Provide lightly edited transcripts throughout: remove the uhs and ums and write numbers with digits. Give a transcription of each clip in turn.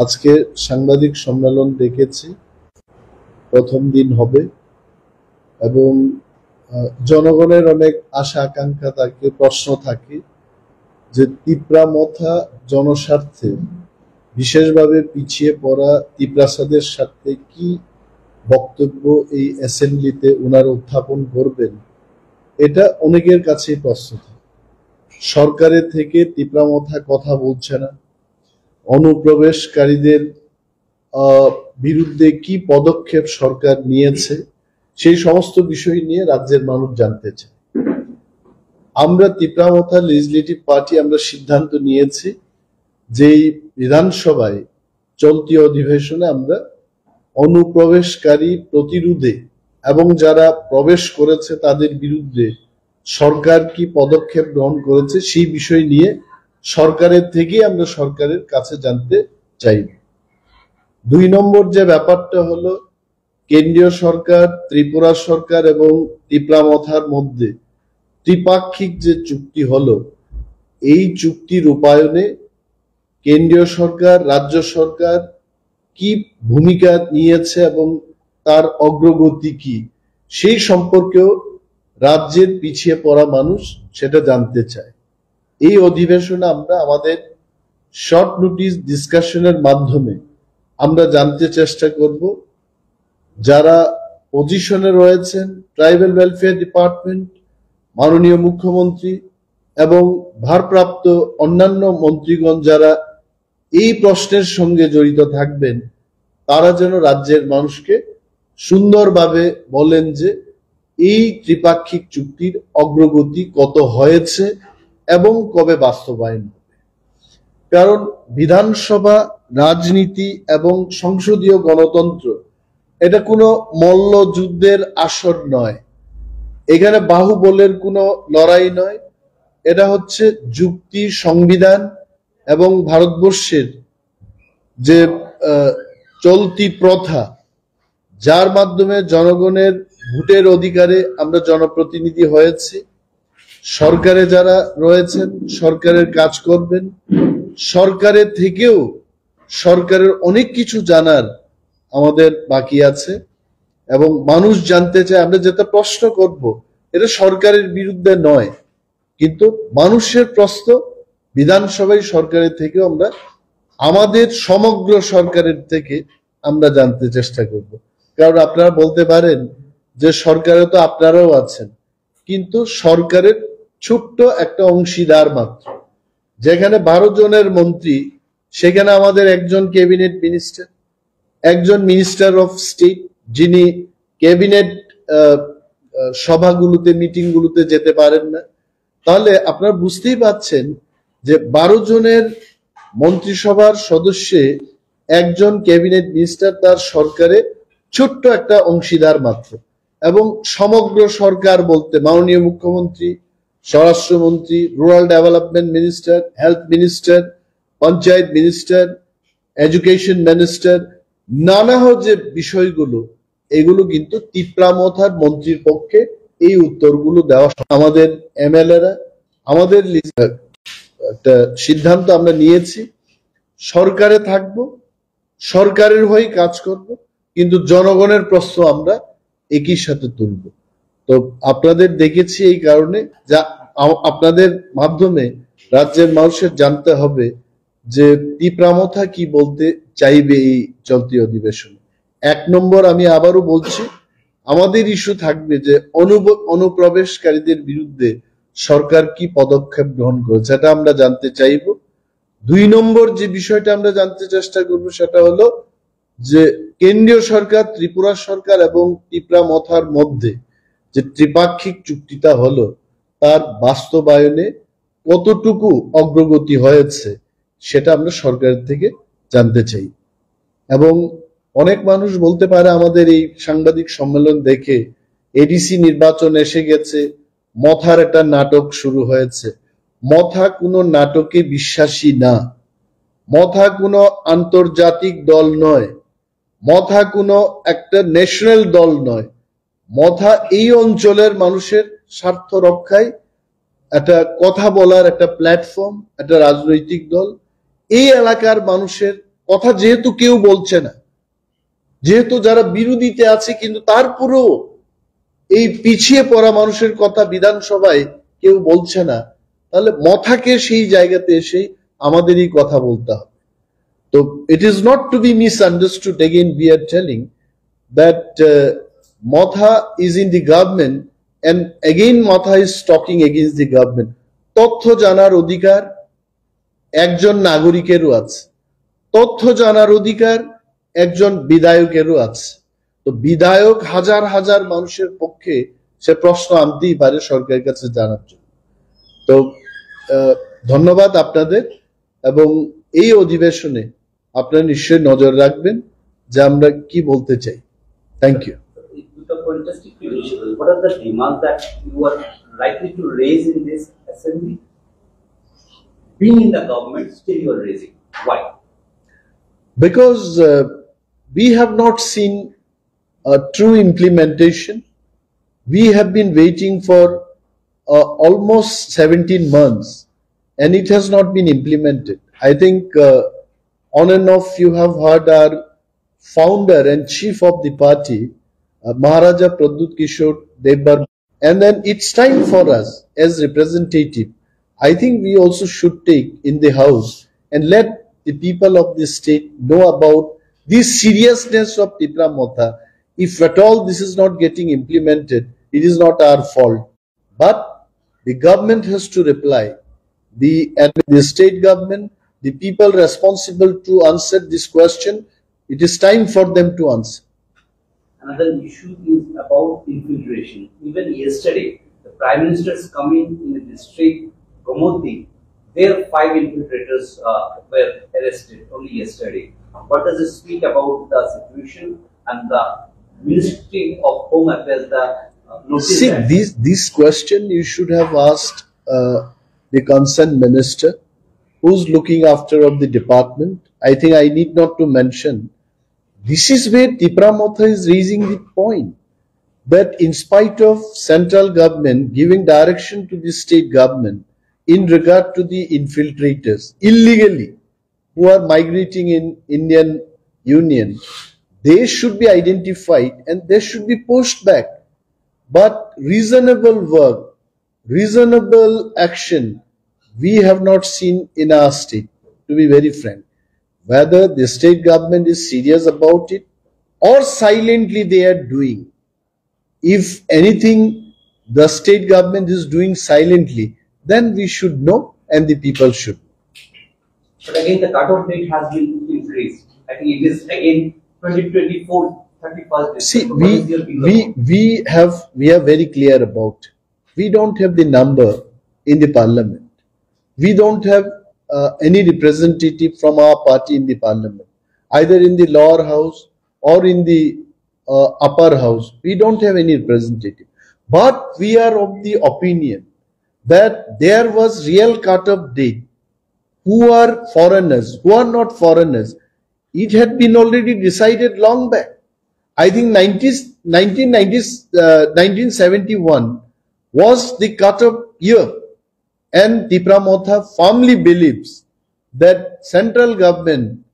আজকে সাংবাদিক সম্মেলন ডেকেছি, প্রথম দিন হবে এবং জনগণের অনেক আশা আকাঙ্ক্ষা থাকে, প্রশ্ন থাকে যে তিপ্রামথা জনস্বার্থে বিশেষভাবে পিছিয়ে পড়া তিপ্রাসাদের সাথে কি বক্তব্য এই অ্যাসেম্বলিতে ওনারা উত্থাপন করবেন, এটা অনেকের কাছেই প্রশ্ন থাকে। সরকারের থেকে তিপ্রামথা কথা বলছে না, অনুপ্রবেশকারীদের বিরুদ্ধে কি পদক্ষেপ সরকার নিয়েছে সেই সমস্ত বিষয় নিয়ে রাজ্যের মানুষ জানতে চায়। আমরা তিপ্রামথা লেজিসলেটিভ পার্টি আমরা সিদ্ধান্ত নিয়েছি যে বিধানসভায় চলতি অধিবেশনে আমরা অনুপ্রবেশকারী প্রতিরোধে এবং যারা প্রবেশ করেছে তাদের বিরুদ্ধে সরকার কি পদক্ষেপ গ্রহণ করেছে সেই বিষয় নিয়ে সরকারের থেকে আমরা সরকারের কাছে জানতে চাইব। ২ নম্বর যে ব্যাপারটা হলো, কেন্দ্রীয় সরকার, ত্রিপুরা সরকার এবং তিপ্রামথার মধ্যে ত্রিপাক্ষিক যে চুক্তি হলো, এই চুক্তি রূপায়ণে কেন্দ্রীয় সরকার, রাজ্য সরকার কি ভূমিকা নিয়েছে এবং তার অগ্রগতি কি সেই সম্পর্কেও রাজ্যের পিছিয়ে পড়া মানুষ সেটা জানতে চায়। এই অধিবেশনে আমরা আমাদের শর্ট নোটিস ডিসকাশনের মাধ্যমে আমরা জানতে চেষ্টা করব যারা পজিশনে রয়েছেন, ট্রাইবাল ওয়েলফেয়ার ডিপার্টমেন্ট, মাননীয় মুখ্যমন্ত্রী এবং ভারপ্রাপ্ত অন্যান্য মন্ত্রীগণ যারা এই প্রশ্নের সঙ্গে জড়িত থাকবেন, তারা যেন রাজ্যের মানুষকে সুন্দরভাবে বলেন যে এই ত্রিপাক্ষিক চুক্তির অগ্রগতি কত হয়েছে এবং কবে বাস্তবায়ন হবে। কারণ বিধানসভা, রাজনীতি এবং সংসদীয় গণতন্ত্র এটা কোনো মল্লযুদ্ধের আসর নয়, এখানে বাহুবলের কোনো লড়াই নয়, এটা হচ্ছে যুক্তি, সংবিধান এবং ভারতবর্ষের যে চলতি প্রথা, যার মাধ্যমে জনগণের ভোটের অধিকারে আমরা জনপ্রতিনিধি হয়েছি। সরকারে যারা রয়েছেন সরকারের কাজ করবেন, সরকারের থেকেও সরকারের অনেক কিছু জানার আমাদের বাকি আছে এবং মানুষ জানতে চায়। আমরা যেটা প্রশ্ন করব এটা সরকারের বিরুদ্ধে নয়, কিন্তু মানুষের প্রশ্ন বিধানসভায় সরকারের থেকেও আমরা আমাদের সমগ্র সরকারের থেকে আমরা জানতে চেষ্টা করব। কারণ আপনারা বলতে পারেন যে সরকারে তো আপনারাও আছেন, কিন্তু সরকারের ছোট্ট একটা অংশীদার মাত্র। যেখানে 12 জনের মন্ত্রী, সেখানে আমাদের একজন ক্যাবিনেট মিনিস্টার, একজন মিনিস্টার অফ স্টেট, যিনি ক্যাবিনেট সভাগুলোতে, মিটিংগুলোতে যেতে পারেন না। তাহলে আপনারা বুঝতেই পাচ্ছেন যে 12 জনের মন্ত্রিসভার সদস্যে একজন ক্যাবিনেট মিনিস্টার তার সরকারে ছোট্ট একটা অংশীদার মাত্র, এবং সমগ্র সরকার বলতে মাননীয় মুখ্যমন্ত্রী, স্বরাষ্ট্রমন্ত্রী, rural development minister, health minister, panchayat minister, education minister, নানা যে বিষয়গুলো, এগুলো কিন্তু তিপ্রামথার মন্ত্রীর পক্ষে এই উত্তরগুলো দেওয়া। আমাদের এমএলএরা, আমাদের একটা সিদ্ধান্ত আমরা নিয়েছি, সরকারে থাকব, সরকারের হয়ে কাজ করব, কিন্তু জনগণের প্রশ্ন আমরা একই সাথে তুলব। তো আপনাদের দেখেছি এই কারণে, যা আপনাদের মাধ্যমে রাজ্যের মানুষের জানতে হবে যে তিপ্রামথা কি বলতে চাইবে এই চলতি অধিবেশনে। 1 নম্বর, আমি আবারও বলছি, আমাদের ইস্যু থাকবে যে অনুপ্রবেশকারীদের বিরুদ্ধে সরকার কি পদক্ষেপ গ্রহণ করেছে, সেটা আমরা জানতে চাইব। 2 নম্বর যে বিষয়টা আমরা জানতে চেষ্টা করব সেটা হলো যে কেন্দ্রীয় সরকার, ত্রিপুরা সরকার এবং তিপ্রামথার মধ্যে যে ত্রিপাক্ষিক চুক্তিটা হলো, তার বাস্তবায়নে কতটুকু অগ্রগতি হয়েছে সেটা আমরা সরকারের থেকে জানতে চাই। এবং অনেক মানুষ বলতে পারে আমাদের এই সাংবাদিক সম্মেলন দেখে এডিসি নির্বাচন এসে গেছে, মথার একটা নাটক শুরু হয়েছে। মথা কোনো নাটকে বিশ্বাসী না, মথা কোনো আন্তর্জাতিক দল নয়, মথা কোনো একটা ন্যাশনাল দল নয়। মথা এই অঞ্চলের মানুষের স্বার্থ রক্ষায় একটা কথা বলার একটা প্ল্যাটফর্ম, একটা রাজনৈতিক দল। এই এলাকার মানুষের কথা যেহেতু কেউ বলছে না, যেহেতু যারা বিরোধীতে আছে কিন্তু তারপরেও এই পিছিয়ে পড়া মানুষের কথা বিধানসভায় কেউ বলছে না, তাহলে মথাকে সেই জায়গাতে এসে আমাদেরই কথা বলতে হবে। তো it is not to be misunderstood. Again, we are telling that Motha is in the government, and again Motha is talking against the government. তথ্য জানার অধিকার একজন নাগরিকেরও আছে, তথ্য জানার অধিকার একজন বিধায়কেরও আছে। তো বিধায়ক হাজার হাজার মানুষের পক্ষে সে প্রশ্ন আনতেই পারে সরকারের কাছে জানার জন্য। তো ধন্যবাদ আপনাদের, এবং এই অধিবেশনে আপনারা নিশ্চয়ই নজর রাখবেন যে আমরা কি বলতে চাই। Thank you. What are the demands that you are likely to raise in this assembly? Being in the government, still you are raising. Why? Because we have not seen a true implementation. We have been waiting for almost 17 months and it has not been implemented. I think on and off you have heard our founder and chief of the party, Maharaja Pradyut Kishore Devbar, and then it's time for us as representative. I think we also should take in the house and let the people of the state know about the seriousness of Tipra Motha. If at all this is not getting implemented, it is not our fault. But the government has to reply. The state government, the people responsible to answer this question, it is time for them to answer. Another issue is about infiltration. Even yesterday, the Prime Minister is coming in the district, Gomoti. There 5 infiltrators were arrested only yesterday. What does it speak about the situation and the Ministry of Home Affairs? See, this question you should have asked the concerned minister who's looking after of the department. I think I need not to mention. This is where Tipra Motha is raising the point that in spite of central government giving direction to the state government in regard to the infiltrators illegally who are migrating in Indian Union, they should be identified and they should be pushed back. But reasonable work, reasonable action, we have not seen in our state, to be very frank. Whether the state government is serious about it or silently they are doing. If anything the state government is doing silently, then we should know and the people should. But again, the cutoff date has been increased. I think it is again 2024, 31st. See, we are very clear about it. We don't have the number in the parliament. We don't have any representative from our party in the parliament, either in the lower house or in the upper house. We don't have any representative. But we are of the opinion that there was real cut-off date. Who are foreigners, who are not foreigners, it had been already decided long back. I think 1971 was the cut-off year. And Tipra Motha firmly believes that central government,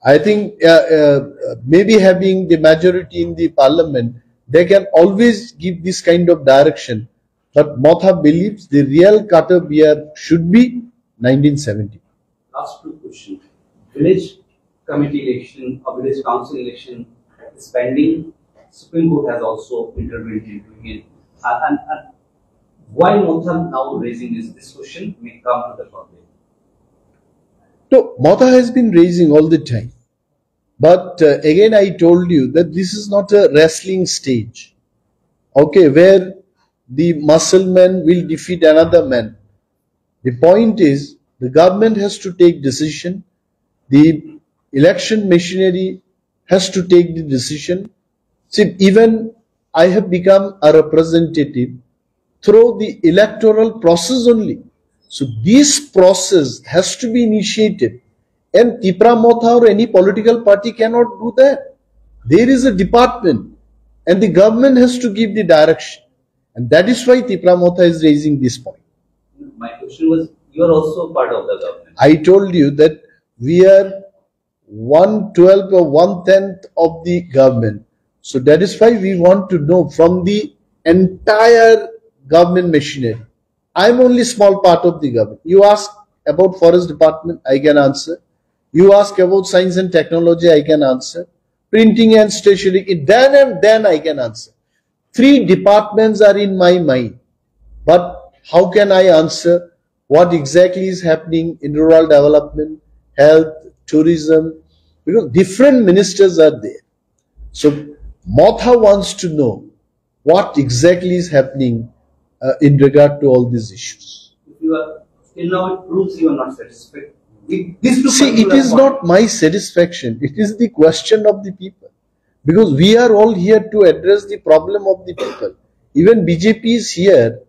I think maybe having the majority in the parliament, they can always give this kind of direction. But Motha believes the real cut-off year should be 1970. Last 2 questions. Village committee election or village council election is pending. Supreme Court has also intervened into it. And why Motha now raising this question may come to the public. No, Motha has been raising all the time. But again, I told you that this is not a wrestling stage. Okay, where the muscle man will defeat another man. The point is, the government has to take decision. The election machinery has to take the decision. See, even I have become a representative through the electoral process only. So this process has to be initiated, and Tipra Motha or any political party cannot do that. There is a department and the government has to give the direction, and that is why Tipra Motha is raising this point. My question was, you are also part of the government. I told you that we are 1/12 or 1/10 of the government. So that is why we want to know from the entire government machinery. I'm only small part of the government. You ask about forest department, I can answer. You ask about science and technology, I can answer. Printing and stationery, then I can answer. 3 departments are in my mind. But how can I answer what exactly is happening in rural development, health, tourism? Because different ministers are there. So Motha wants to know what exactly is happening in regard to all these issues. You are till now it proves you are not satisfied. These two See, it particular is points. not my satisfaction. It is the question of the people. Because we are all here to address the problem of the people. Even BJP is here.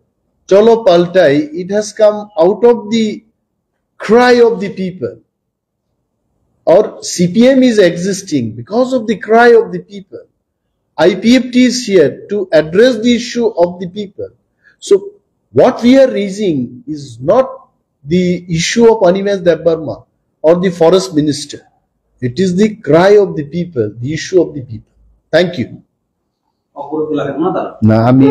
Cholo Paltai, it has come out of the cry of the people. Or CPM is existing because of the cry of the people. IPFT is here to address the issue of the people. So what we are raising is not the issue of Animesh Debbarma or the forest minister. It is the cry of the people, the issue of the people. Thank you. অপর কি লাগে না তারা না আমি